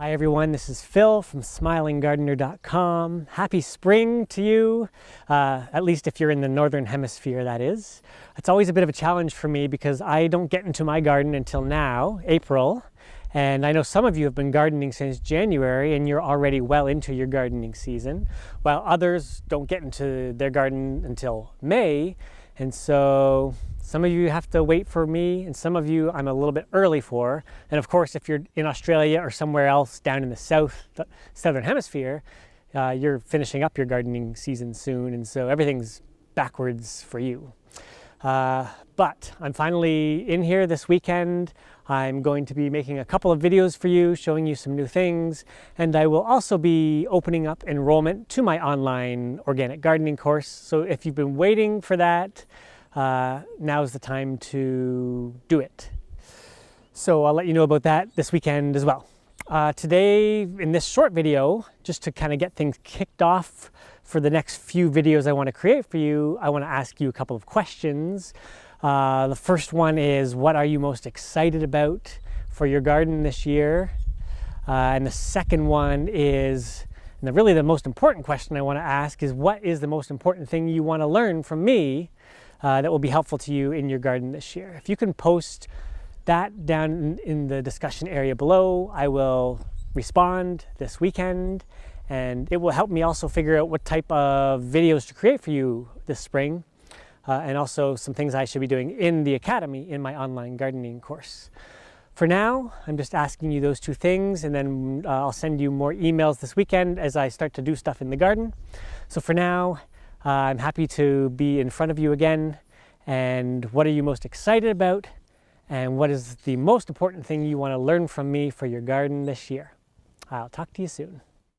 Hi everyone, this is Phil from smilinggardener.com. Happy spring to you, at least if you're in the northern hemisphere, that is. It's always a bit of a challenge for me because I don't get into my garden until now, April, and I know some of you have been gardening since January and you're already well into your gardening season, while others don't get into their garden until May, and so some of you have to wait for me, and some of you I'm a little bit early for. And of course, if you're in Australia or somewhere else down in the southern hemisphere, you're finishing up your gardening season soon, and so everything's backwards for you. But I'm finally in here this weekend. I'm going to be making a couple of videos for you, showing you some new things, and I will also be opening up enrollment to my online organic gardening course. So if you've been waiting for that, now's the time to do it. So I'll let you know about that this weekend as well. Today, in this short video, just to kind of get things kicked off for the next few videos I want to create for you, I want to ask you a couple of questions. The first one is, what are you most excited about for your garden this year? And the second one is, and really the most important question I want to ask is, what is the most important thing you want to learn from me that will be helpful to you in your garden this year? If you can post that down in the discussion area below, I will respond this weekend, and it will help me also figure out what type of videos to create for you this spring, and also some things I should be doing in the academy in my online gardening course. For now, I'm just asking you those two things, and then I'll send you more emails this weekend as I start to do stuff in the garden. So for now, I'm happy to be in front of you again. And what are you most excited about? And what is the most important thing you want to learn from me for your garden this year? I'll talk to you soon.